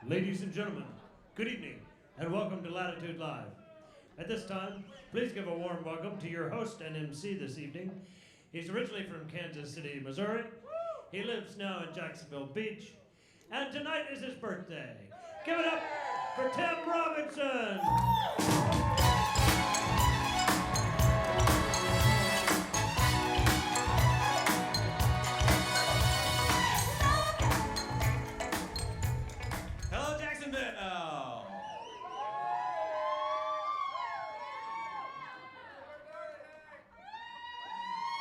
Ladies and gentlemen, good evening and welcome to Latitude Live. At this time, please give a warm welcome to your host and MC this evening. He's originally from Kansas City, Missouri. He lives now in Jacksonville Beach. And tonight is his birthday. Give it up for Tim Robinson! Hello, Jacksonville!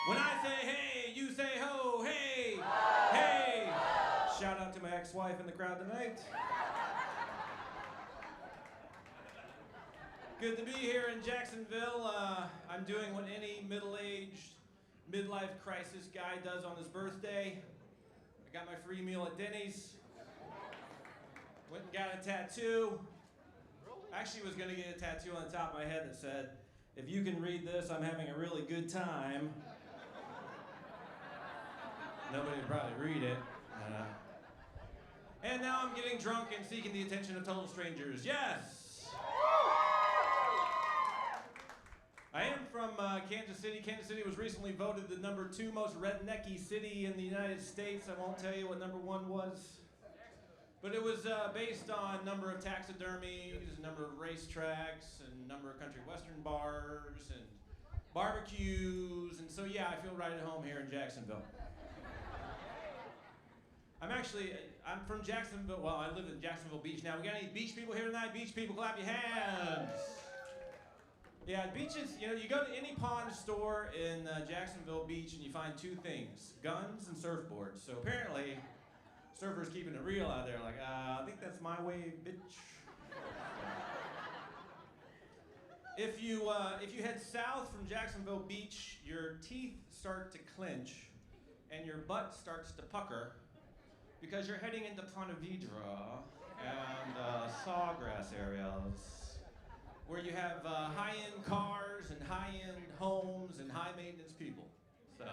When I say hey, you say ho, hey, hey! Shout out to my ex-wife in the crowd tonight. Good to be here in Jacksonville. I'm doing what any middle-aged, midlife crisis guy does on his birthday. I got my free meal at Denny's. Went and got a tattoo. Actually was gonna get a tattoo on the top of my head that said, "If you can read this, I'm having a really good time." Nobody would probably read it. And now I'm getting drunk and seeking the attention of total strangers. Yes! I am from Kansas City. Kansas City was recently voted the #2 most rednecky city in the United States. I won't tell you what #1 was. But it was based on number of taxidermies, number of racetracks, and number of country western bars, and barbecues, and so yeah, I feel right at home here in Jacksonville. I'm from Jacksonville, well, I live in Jacksonville Beach now. We got any beach people here tonight? Beach people, clap your hands. Yeah, beaches, you go to any pond store in Jacksonville Beach and you find two things, guns and surfboards. So apparently, surfers keeping it real out there, like, I think that's my way, bitch. If you head south from Jacksonville Beach, your teeth start to clench and your butt starts to pucker because you're heading into Ponte Vedra and Sawgrass areas where you have high-end cars and high-end homes and high-maintenance people. So.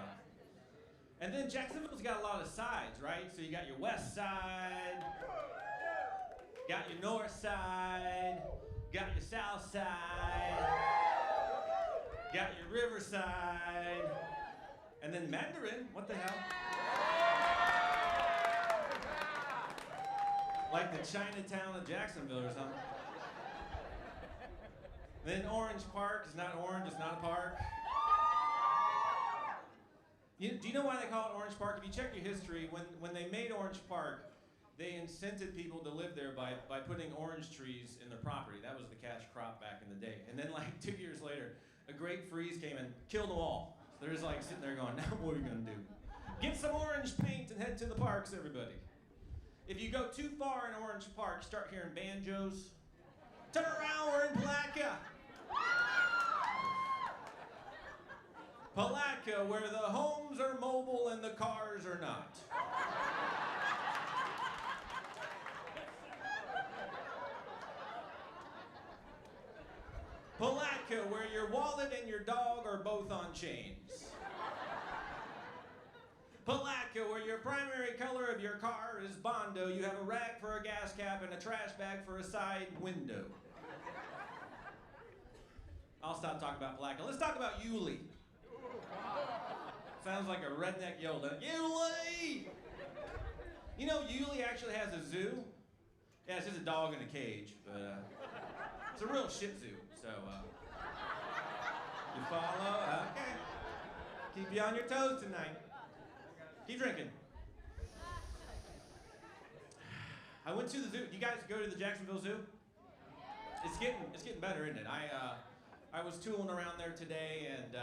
And then Jacksonville's got a lot of sides, right? So you got your west side, got your north side, got your south side, got your river side, and then Mandarin, what the hell? Like the Chinatown of Jacksonville or something. Then Orange Park is not orange, it's not a park. Do you know why they call it Orange Park? If you check your history, when they made Orange Park, they incented people to live there by putting orange trees in their property. That was the cash crop back in the day. And then like 2 years later, a great freeze came and killed them all. So they're just like sitting there going, now what are we gonna do? Get some orange paint and head to the parks, everybody. If you go too far in Orange Park, start hearing banjos. Turn around, we're in Palatka. Palatka, where the homes are mobile and the cars are not. Palatka, where your wallet and your dog are both on chains. Palatka, where your primary color of your car is Bondo, you have a rack for a gas cap and a trash bag for a side window. I'll stop talking about Palatka. Let's talk about Yulee. Sounds like a redneck yodel. Yulee! You know, Yulee actually has a zoo. Yeah, it's just a dog in a cage, but it's a real Shih Tzu. So, you follow? Okay. Keep you on your toes tonight. Keep drinking. I went to the zoo. You guys go to the Jacksonville Zoo? It's getting better, isn't it? I was tooling around there today, and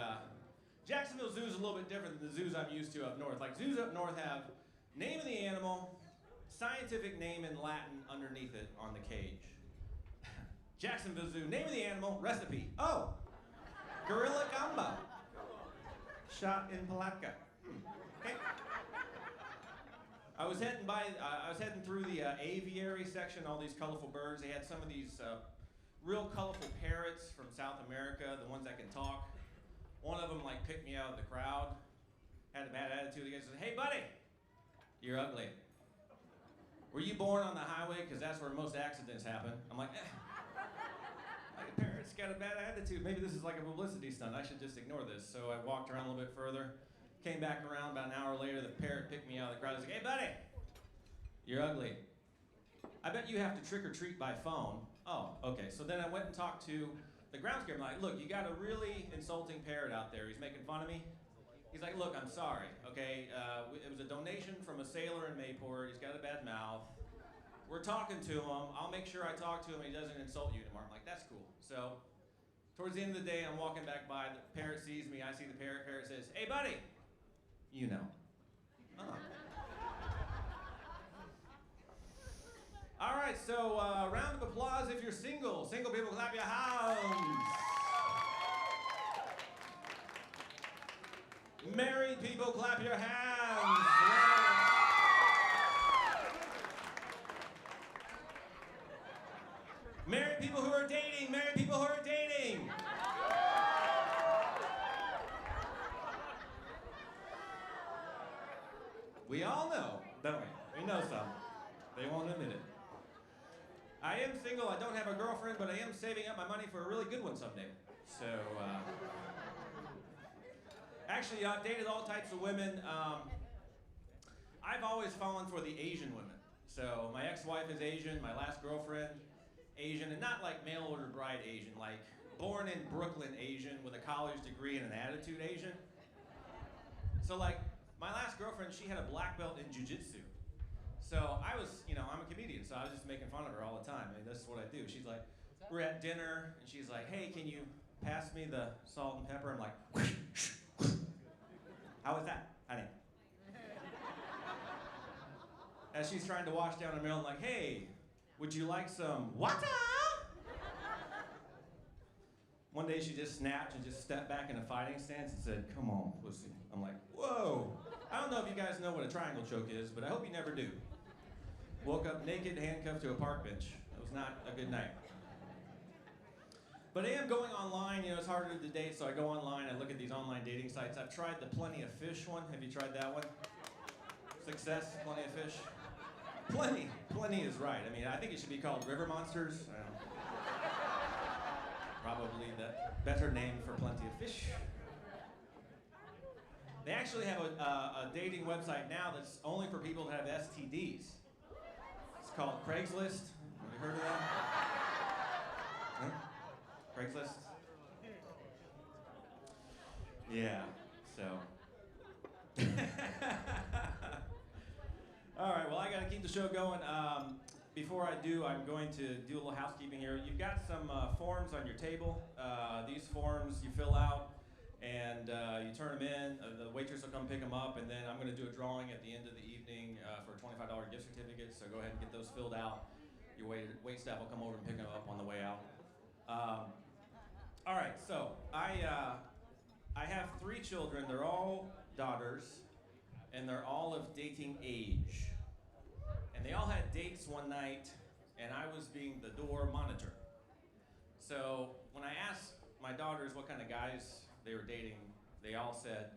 Jacksonville Zoo is a little bit different than the zoos I'm used to up north. Like zoos up north have name of the animal, scientific name in Latin underneath it on the cage. Jacksonville Zoo, name of the animal, recipe. Oh, gorilla gumbo. Shot in Palatka. Okay. I was heading through the aviary section, all these colorful birds. They had some of these real colorful parrots from South America, the ones that can talk. One of them like picked me out of the crowd, had a bad attitude. The guy said, "Hey buddy, you're ugly. Were were you born on the highway? Because that's where most accidents happen. I'm like, my parents got a bad attitude. Maybe this is like a publicity stunt. I should just ignore this. So I walked around a little bit further, came back around about an hour later. The parrot picked me out of the crowd. He's like, hey, buddy, you're ugly. I bet you have to trick or treat by phone. Oh, okay. So then I went and talked to the groundskeeper. I'm like, look, you got a really insulting parrot out there. He's making fun of me. He's like, look, I'm sorry, okay? It was a donation from a sailor in Mayport. He's got a bad mouth. We're talking to him. I'll make sure I talk to him and he doesn't insult you tomorrow. I'm like, that's cool. So towards the end of the day, I'm walking back by. The parrot sees me. I see the parrot. Parrot says, hey, buddy. You know. All right, so round of applause if you're single. Single people, clap your hands. Married people, clap your hands. Married people who are dating, married people who are dating. We all know, don't we? We know some. They won't admit it. I am single, I don't have a girlfriend, but I am saving up my money for a really good one someday. So, actually, I've dated all types of women. I've always fallen for the Asian women. So, my ex-wife is Asian, my last girlfriend, Asian, and not like mail-order bride Asian, like born in Brooklyn Asian with a college degree and an attitude Asian. So, like, my last girlfriend, she had a black belt in jiu-jitsu. So I was, I'm a comedian, so I was just making fun of her all the time. I mean, this is what I do. She's like, we're at dinner, and she's like, hey, can you pass me the salt and pepper? I'm like, how was that, honey? As she's trying to wash down her meal, I'm like, hey, would you like some water? One day she just snapped and just stepped back in a fighting stance and said, come on, pussy. I'm like, whoa. I don't know if you guys know what a triangle choke is, but I hope you never do. Woke up naked, handcuffed to a park bench. It was not a good night. But I am going online, it's harder to date, so I go online, I look at these online dating sites. I've tried the Plenty of Fish one. Have you tried that one? Success, Plenty of Fish? Plenty is right. I mean, I think it should be called River Monsters. I don't know. Probably the better name for Plenty of Fish. They actually have a dating website now that's only for people that have STDs. It's called Craigslist. Have you heard of that? Huh? Craigslist? Yeah, so. All right, well, I got to keep the show going. Before I do, I'm going to do a little housekeeping here. You've got some forms on your table. These forms you fill out. And you turn them in, the waitress will come pick them up, and then I'm going to do a drawing at the end of the evening for a $25 gift certificate, so go ahead and get those filled out. Your wait staff will come over and pick them up on the way out. All right, so I have 3 children. They're all daughters, and they're all of dating age. And they all had dates one night, and I was being the door monitor. So when I asked my daughters what kind of guys they were dating, they all said,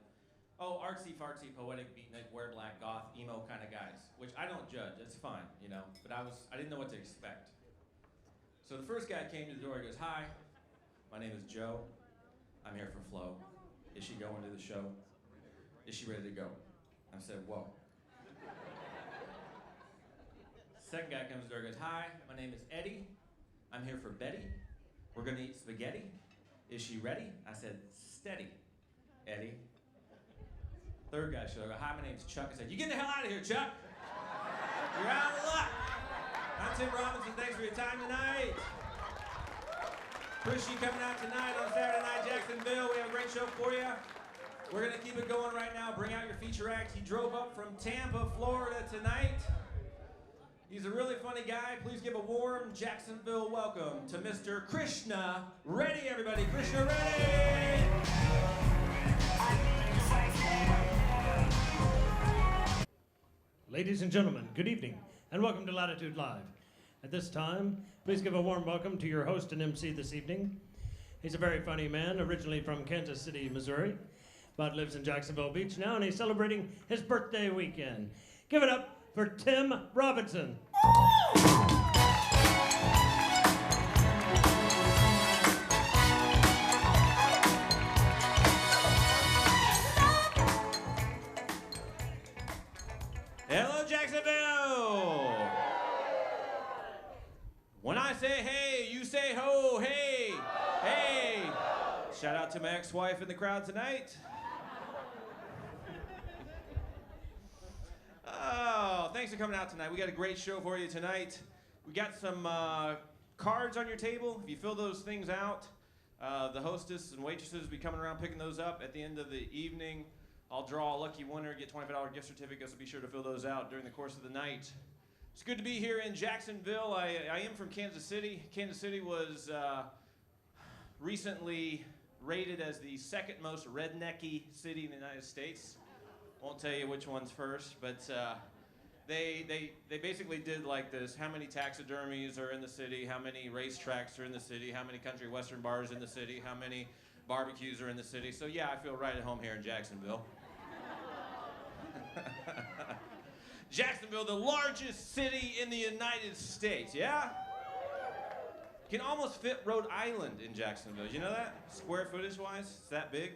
oh, artsy, fartsy, poetic, beatnik, wear black, goth, emo kind of guys, which I don't judge, that's fine, but I didn't know what to expect. So the first guy came to the door, he goes, hi, my name is Joe, I'm here for Flo. Is she going to the show? Is she ready to go? I said, whoa. Second guy comes to the door, goes, hi, my name is Eddie, I'm here for Betty, we're gonna eat spaghetti. Is she ready? I said, steady, Eddie. Third guy showed up. Hi, my name's Chuck. I said, you get the hell out of here, Chuck. You're out of luck. I'm Tim Robinson. Thanks for your time tonight. Appreciate you coming out tonight on Saturday Night Jacksonville. We have a great show for you. We're going to keep it going right now. Bring out your feature act. He drove up from Tampa, Florida tonight. He's a really funny guy. Please give a warm Jacksonville welcome to Mr. Krishna Reddy, everybody. Krishna Reddy! Ladies and gentlemen, good evening, and welcome to Latitude Live. At this time, please give a warm welcome to your host and MC this evening. He's a very funny man, originally from Kansas City, Missouri, but lives in Jacksonville Beach now, and he's celebrating his birthday weekend. Give it up for Tim Robinson. Hello, Jacksonville! When I say hey, you say ho, hey, hey. Shout out to my ex-wife in the crowd tonight. Oh, thanks for coming out tonight. We got a great show for you tonight. We got some cards on your table. If you fill those things out, the hostess and waitresses will be coming around picking those up at the end of the evening. I'll draw a lucky winner, get $25 gift certificates, so be sure to fill those out during the course of the night. It's good to be here in Jacksonville. I am from Kansas City. Kansas City was recently rated as the second most rednecky city in the United States. Won't tell you which one's first, but they basically did like this: how many taxidermies are in the city, how many racetracks are in the city, how many country western bars in the city, how many barbecues are in the city. So yeah, I feel right at home here in Jacksonville. Jacksonville, the largest city in the United States, yeah? Can almost fit Rhode Island in Jacksonville. You know that? Square footage-wise, it's that big.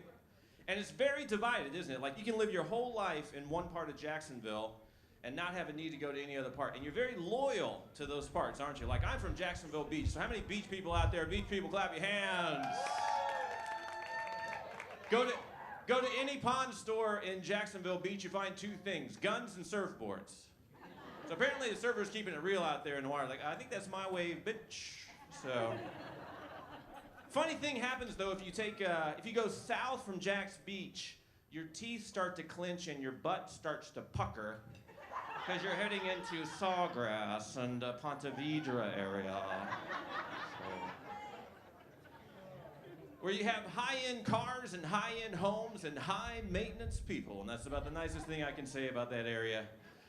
And it's very divided, isn't it? Like, you can live your whole life in one part of Jacksonville and not have a need to go to any other part. And you're very loyal to those parts, aren't you? Like, I'm from Jacksonville Beach, so how many beach people out there? Beach people, clap your hands. Go to any pond store in Jacksonville Beach, you find two things: guns and surfboards. So apparently the surfer's keeping it real out there in the water. Like, I think that's my wave, bitch. So, funny thing happens though if you go south from Jack's Beach, your teeth start to clench and your butt starts to pucker because you're heading into Sawgrass and Ponte Vedra area. Where you have high-end cars and high-end homes and high-maintenance people, and that's about the nicest thing I can say about that area.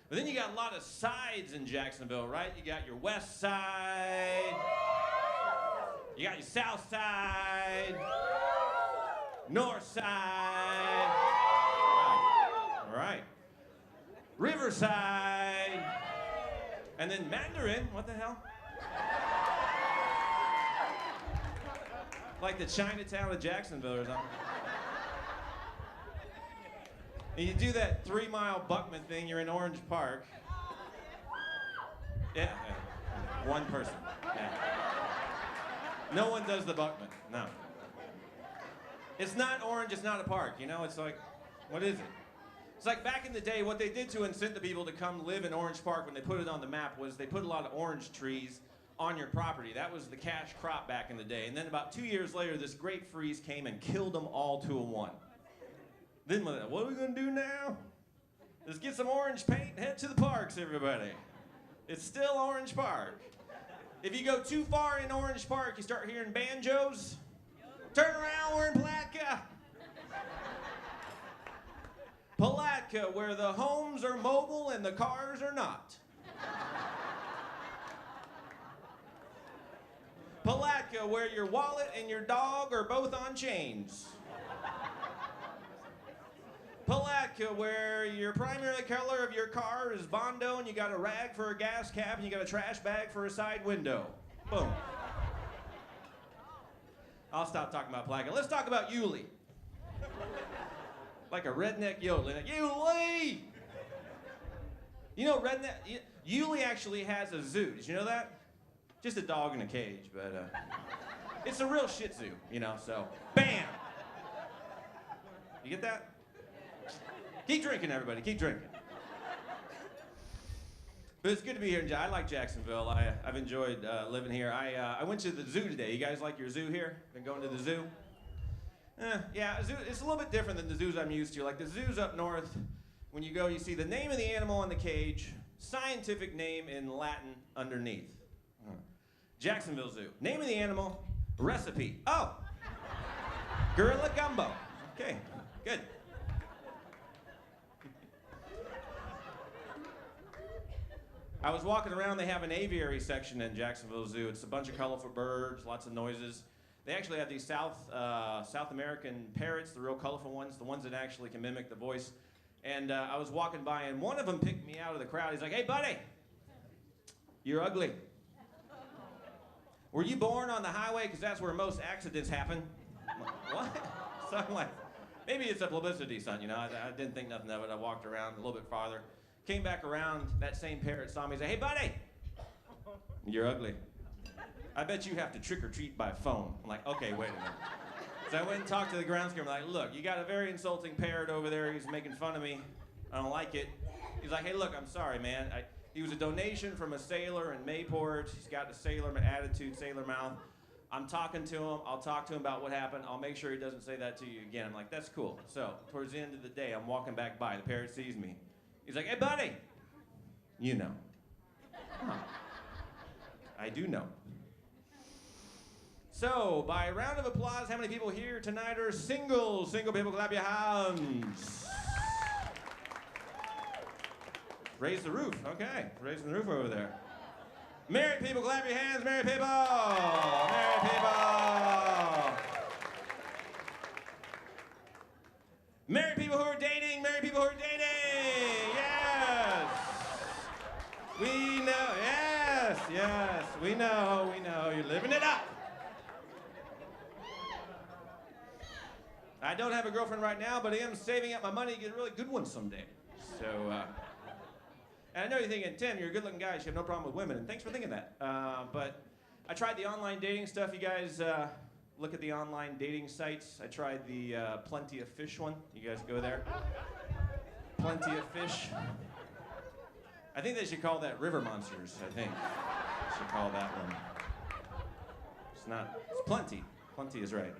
But then you got a lot of sides in Jacksonville, right? You got your west side, you got your south side, north side, all right, Riverside, and then Mandarin, what the hell? Like the Chinatown of Jacksonville or something. And you do that 3-mile Buckman thing, you're in Orange Park. Yeah. One person. Yeah. No one does the Buckman, no. It's not orange, it's not a park, you know? It's like, what is it? It's like back in the day, what they did to incent the people to come live in Orange Park when they put it on the map was they put a lot of orange trees on your property. That was the cash crop back in the day. And then about 2 years later, this great freeze came and killed them all to a one. Then what are we gonna do now? Let's get some orange paint and head to the parks, everybody. It's still Orange Park. If you go too far in Orange Park, you start hearing banjos. Turn around, we're in Palatka. Palatka, where the homes are mobile and the cars are not. Palatka, where your wallet and your dog are both on chains. Palatka, where your primary color of your car is Bondo and you got a rag for a gas cap and you got a trash bag for a side window. Boom. I'll stop talking about Palatka. Let's talk about Yulee. Like a redneck yodeling. Like, Yulee! You know, Yulee actually has a zoo. Did you know that? Just a dog in a cage, but it's a real Shih Tzu, you know, so bam! You get that? Keep drinking, everybody, keep drinking. But it's good to be here. I like Jacksonville. I've enjoyed living here. I went to the zoo today. You guys like your zoo here? Been going to the zoo? Yeah, zoo, it's a little bit different than the zoos I'm used to. Like the zoos up north, when you go, you see the name of the animal on the cage, scientific name in Latin underneath. Jacksonville Zoo. Name of the animal, recipe. Oh, gorilla gumbo. Okay, good. I was walking around, they have an aviary section in Jacksonville Zoo. It's a bunch of colorful birds, lots of noises. They actually have these South American parrots, the real colorful ones, the ones that actually can mimic the voice. And I was walking by and one of them picked me out of the crowd. He's like, hey buddy, You're ugly. Were you born on the highway? Because that's where most accidents happen. I'm like, what? So I'm like, maybe it's a publicity stunt, you know. I didn't think nothing of it. I walked around a little bit farther. Came back around, that same parrot saw me and said, hey, buddy, you're ugly. I bet you have to trick or treat by phone. I'm like, okay, wait a minute. So I went and talked to the groundskeeper. I'm like, look, you got a very insulting parrot over there. He's making fun of me. I don't like it. He's like, hey, look, I'm sorry, man. He was a donation from a sailor in Mayport. He's got the sailor attitude, sailor mouth. I'm talking to him. I'll talk to him about what happened. I'll make sure he doesn't say that to you again. I'm like, that's cool. So towards the end of the day, I'm walking back by. The parrot sees me. He's like, hey, buddy. You know. Huh. I do know. So, by a round of applause, how many people here tonight are single? Single people, clap your hands. Raise the roof. Okay, raising the roof over there. Married people, clap your hands. Married people. Married people. Married people who are dating. Married people who are dating. Yes. We know. Yes. Yes. We know. We know. You're living it up. I don't have a girlfriend right now, but I am saving up my money to get a really good one someday. So, and I know you're thinking, Tim, you're a good-looking guy. You have no problem with women, and thanks for thinking that. But I tried the online dating stuff. You guys look at the online dating sites. I tried the Plenty of Fish one. You guys go there? Plenty of Fish. I think they should call that River Monsters, I think. They should call that one. It's not, it's Plenty. Plenty is right.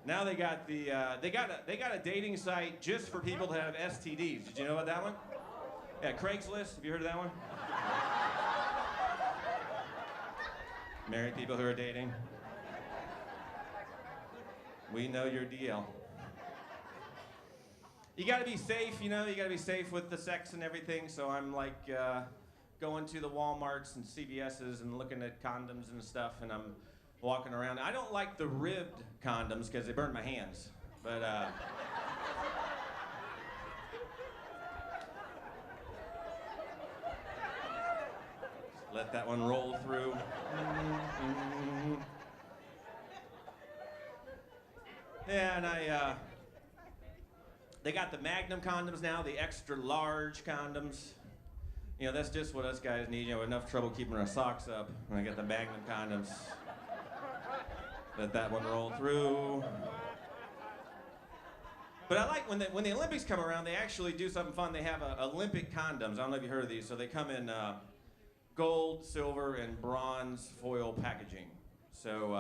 Now they got the they got a dating site just for people that have STDs. Did you know about that one? Yeah, Craigslist. Have you heard of that one? Married people who are dating. We know your DL. You got to be safe, you know. You got to be safe with the sex and everything. So I'm like going to the Walmarts and CVS's and looking at condoms and stuff, and I'm walking around. I don't like the ribbed condoms because they burn my hands, but let that one roll through. Yeah, and they got the Magnum condoms now, the extra large condoms. You know, that's just what us guys need. You know, enough trouble keeping our socks up, and I got the Magnum condoms. Let that one roll through. But I like when the Olympics come around, they actually do something fun. They have Olympic condoms. I don't know if you heard of these. So they come in gold, silver, and bronze foil packaging. So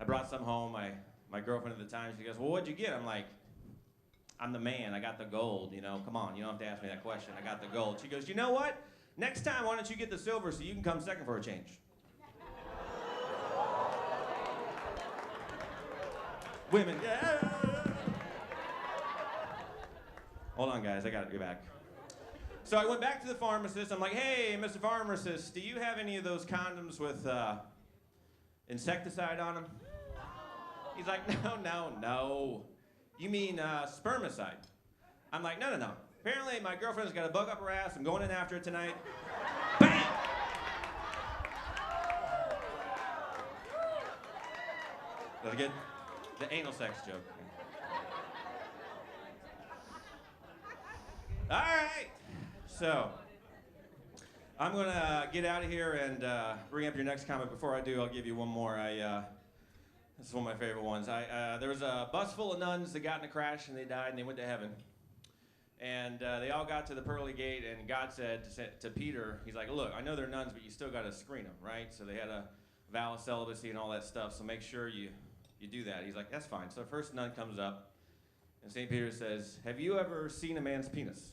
I brought some home. My girlfriend at the time, she goes, well, what'd you get? I'm like, I'm the man. I got the gold. You know, come on. You don't have to ask me that question. I got the gold. She goes, you know what? Next time, why don't you get the silver so you can come second for a change? Women, yeah. Hold on, guys, I got your back. So I went back to the pharmacist. I'm like, hey, Mr. Pharmacist, do you have any of those condoms with insecticide on them? He's like, no. You mean spermicide? I'm like, no. Apparently, my girlfriend's got a bug up her ass. I'm going in after it tonight. Bam! That good? The anal sex joke. All right. So, I'm going to get out of here and bring up your next comment. Before I do, I'll give you one more. This is one of my favorite ones. There was a bus full of nuns that got in a crash and they died and they went to heaven. And they all got to the pearly gate and God said to Peter, he's like, look, I know they're nuns, but you still got to screen them, right? So they had a vow of celibacy and all that stuff, so make sure you do that. He's like, that's fine. So the first nun comes up, and St. Peter says, have you ever seen a man's penis?